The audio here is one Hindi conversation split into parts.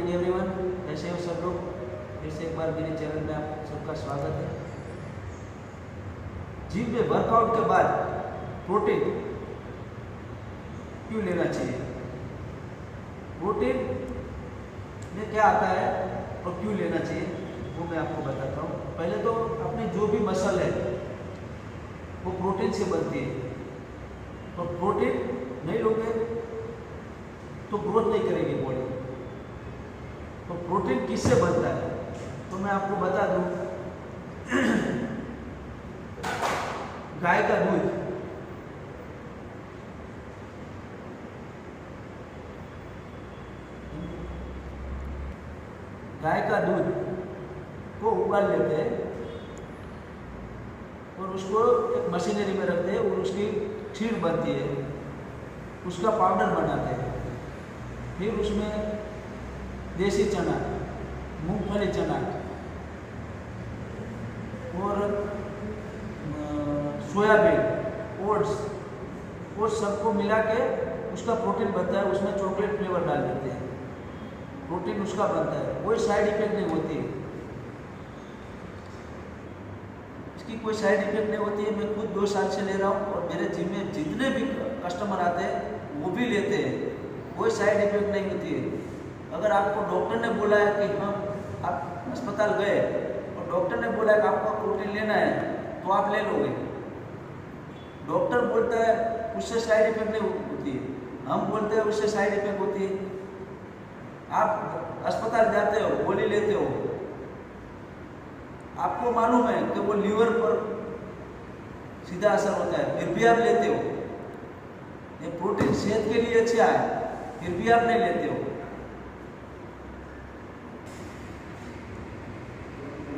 मॉर्निंग एवरीवन, कैसे हो सब लोग। फिर से एक बार मेरे चैनल में आप सबका स्वागत है। जिम में वर्कआउट के बाद प्रोटीन क्यों लेना चाहिए, प्रोटीन में क्या आता है और क्यों लेना चाहिए वो मैं आपको बताता हूँ। पहले तो अपने जो भी मसल है वो प्रोटीन से बनती है, और प्रोटीन नहीं लोगे तो ग्रोथ नहीं करेगी बॉडी। तो प्रोटीन किससे बनता है तो मैं आपको बता दूं, गाय का दूध, गाय का दूध को उबाल लेते हैं और उसको एक मशीनरी में रखते हैं और उसकी खीर बनती है, उसका पाउडर बनाते हैं। फिर उसमें देसी चना, मूंगफली चना और सोयाबीन, ओट्स, वो सबको मिला के उसका प्रोटीन बनता है। उसमें चॉकलेट फ्लेवर डाल देते हैं, प्रोटीन उसका बनता है। कोई साइड इफेक्ट नहीं होती, इसकी कोई साइड इफेक्ट नहीं होती है। मैं खुद 2 साल से ले रहा हूँ और मेरे जिम में जितने भी कस्टमर आते हैं वो भी लेते हैं, कोई साइड इफेक्ट नहीं होती है। अगर आपको डॉक्टर ने बोला है कि हम आप अस्पताल गए और डॉक्टर ने बोला है कि आपको प्रोटीन लेना है तो आप ले लोगे। डॉक्टर बोलता है उससे साइड इफेक्ट नहीं होती है, हम बोलते हैं उससे साइड इफेक्ट होती है। आप अस्पताल जाते हो, गोली लेते हो, आपको मालूम है कि वो लीवर पर सीधा असर होता है, फिर भी आप लेते हो। ये प्रोटीन सेहत के लिए अच्छा है, फिर भी आप नहीं लेते हो।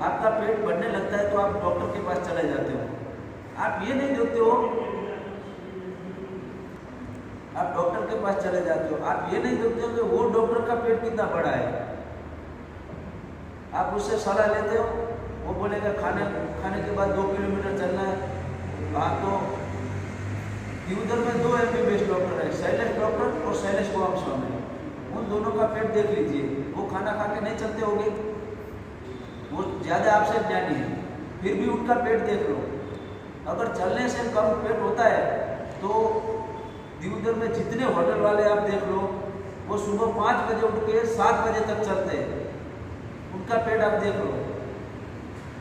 आपका पेट बढ़ने लगता है तो आप डॉक्टर के पास चले जाते हो। आप ये नहीं देखते हो, आप डॉक्टर के पास चले जाते हो, आप ये नहीं देखते हो कि वो डॉक्टर का पेट कितना बड़ा है। आप उससे सलाह लेते हो, वो बोलेगा खाने के बाद 2 किलोमीटर चलना है। हाँ, तो उधर में 2 MBBS डॉक्टर है, शैलेश डॉक्टर और शैलेश गोस्वामी। उन दोनों का पेट देख लीजिए, वो खाना खा के नहीं चलते होंगे, वो ज़्यादा आपसे ज्ञानी है, फिर भी उनका पेट देख लो। अगर चलने से कम पेट होता है तो दिवदर में जितने होटल वाले आप देख लो, वो सुबह 5 बजे उठ के 7 बजे तक चलते हैं, उनका पेट आप देख लो।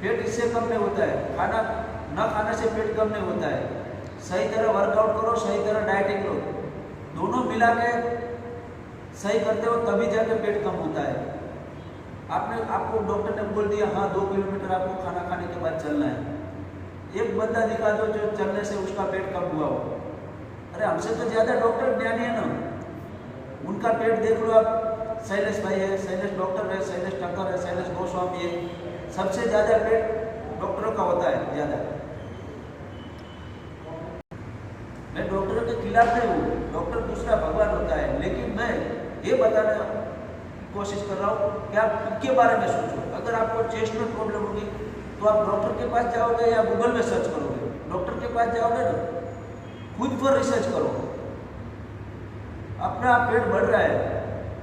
पेट इससे कम नहीं होता है, खाना न खाने से पेट कम नहीं होता है। सही तरह वर्कआउट करो, सही तरह डाइटिंग लो, दोनों मिला के सही करते हो तभी जाके पेट कम होता है। आपको डॉक्टर ने बोल दिया हाँ 2 किलोमीटर आपको खाना खाने के बाद चलना है, एक बंदा दिखा दो जो चलने से उसका पेट कम हुआ हो। अरे हमसे तो ज़्यादा डॉक्टर ज्ञानी है ना, उनका पेट देख लो आप। शैलेश भाई है, शैलेश डॉक्टर है, शैलेश टक्कर है, शैलेश गोस्वामी है, सबसे ज़्यादा पेट डॉक्टरों का होता है ज़्यादा। मैं डॉक्टरों के खिलाफ नहीं हूँ, डॉक्टर दूसरा भगवान होता है, लेकिन मैं ये बताने कोशिश कर रहा हूँ कि आप खुद के बारे में सोचो। अगर आपको चेस्ट में प्रॉब्लम होगी तो आप डॉक्टर के पास जाओगे या गूगल में सर्च करोगे? डॉक्टर के पास जाओगे ना, खुद पर रिसर्च करो। अपना पेट बढ़ रहा है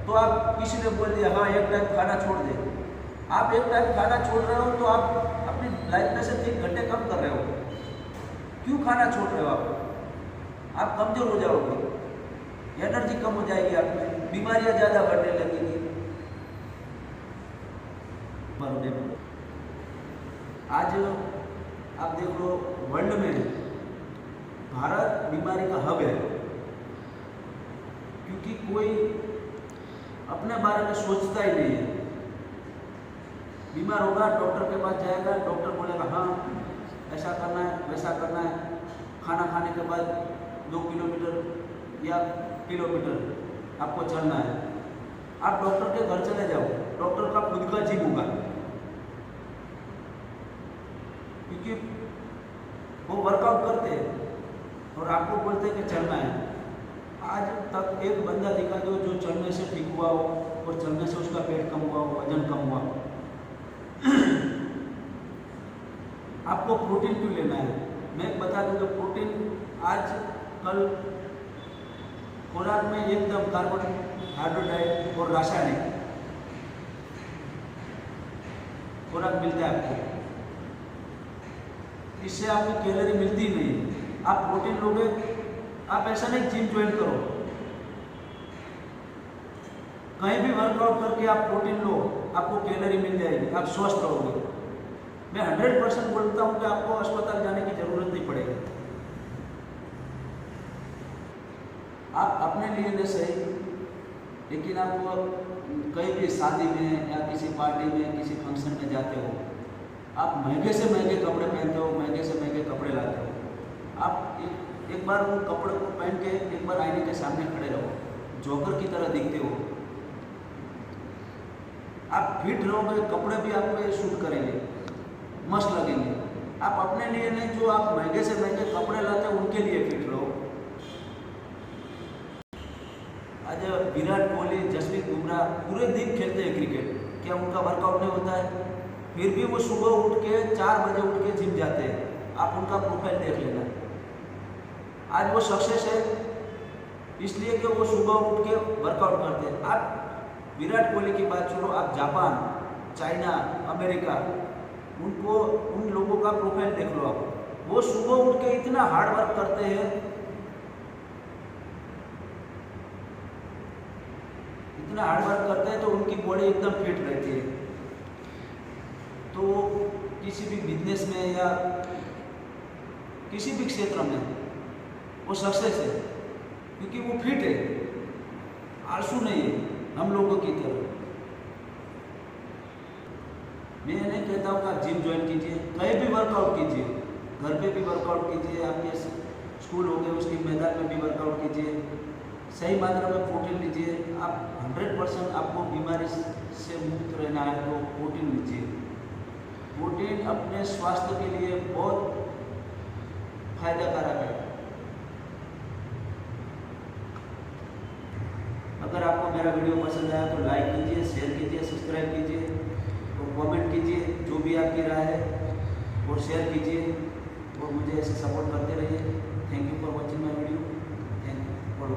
तो आप किसी ने बोल दिया हाँ 1 टाइम खाना छोड़ दे। आप 1 टाइम खाना छोड़ रहे हो तो आप अपनी लाइफ में से 3 घंटे कम कर रहे हो। क्यों खाना छोड़ रहे हो? आप कमजोर हो जाओगे, एनर्जी कम हो जाएगी, आप में बीमारियां ज़्यादा बढ़ने लगेगी। आज आप देख लो वर्ल्ड में भारत बीमारी का हब है, क्योंकि कोई अपने बारे में सोचता ही नहीं है। बीमार होगा डॉक्टर के पास जाएगा, डॉक्टर बोलेगा हाँ ऐसा करना है वैसा करना है, खाना खाने के बाद 2 किलोमीटर या किलोमीटर आपको चलना है। आप डॉक्टर के घर चले जाओ, डॉक्टर का खुद का जिम होगा, क्योंकि वो वर्कआउट करते हैं और आपको बोलते हैं कि चलना है। आज तक एक बंदा दिखा दो जो चलने से ठीक हुआ हो और चलने से उसका पेट कम हुआ हो, वजन कम हुआ हो। आपको प्रोटीन क्यों लेना है? मैं बता दूं कि प्रोटीन आज कल खुराक में एकदम कार्बोहाइड्रेट और रासायनिक खुराक मिलता है आपको, इससे आपको कैलोरी मिलती नहीं है। आप प्रोटीन लोगे, आप ऐसा नहीं जिम ज्वाइन करो, कहीं भी वर्कआउट करके आप प्रोटीन लो, आपको कैलोरी मिल जाएगी, आप स्वस्थ रहोगे। मैं 100% बोलता हूँ कि आपको अस्पताल जाने की जरूरत नहीं पड़ेगी। आप अपने लिए नहीं सही, लेकिन आप कहीं भी शादी में या किसी पार्टी में, किसी फंक्शन में जाते हो, आप महंगे से महंगे कपड़े पहनते हो, महंगे से महंगे कपड़े लाते हो। आप एक बार उन कपड़े को पहन के एक बार आईने के सामने खड़े रहो, जोकर की तरह दिखते हो। आप फिट रहोगे, कपड़े भी आपको सूट करेंगे, मस्त लगेंगे। आप अपने लिए नहीं, जो आप महंगे से महंगे कपड़े लाते हो उनके लिए फिट रहो। आज विराट कोहली, जसप्रीत बुमराह पूरे दिन खेलते हैं क्रिकेट, क्या उनका वर्कआउट नहीं होता है? फिर भी वो सुबह उठ के 4 बजे उठ के जिम जाते हैं। आप उनका प्रोफाइल देख लेना। आज वो सक्सेस है इसलिए कि वो सुबह उठ के वर्कआउट करते हैं। आप विराट कोहली की बात छोड़ो, आप जापान, चाइना, अमेरिका, उन लोगों का प्रोफाइल देख लो आप। वो सुबह उठ के इतना हार्ड वर्क करते हैं, इतना हार्ड वर्क करते हैं, तो उनकी बॉडी एकदम फिट रहती है। तो किसी भी बिजनेस में या किसी भी क्षेत्र में वो सक्सेस है, क्योंकि वो फिट है, आलसू नहीं है हम लोगों की तरह। मैं नहीं कहता हूँ कि आप जिम ज्वाइन कीजिए, कहीं भी वर्कआउट कीजिए, घर पे भी वर्कआउट कीजिए, आपके स्कूल हो गए उसके मैदान में भी वर्कआउट कीजिए, सही मात्रा में प्रोटीन लीजिए। आप 100% आपको बीमारी से मुक्त रहना है तो प्रोटीन लीजिए। प्रोटीन अपने स्वास्थ्य के लिए बहुत फायदाकारक है। अगर आपको मेरा वीडियो पसंद आया तो लाइक कीजिए, शेयर कीजिए, सब्सक्राइब कीजिए और कमेंट कीजिए जो भी आपकी राय है, और शेयर कीजिए और मुझे ऐसे सपोर्ट करते रहिए। Thank you for watching my video. Thank you for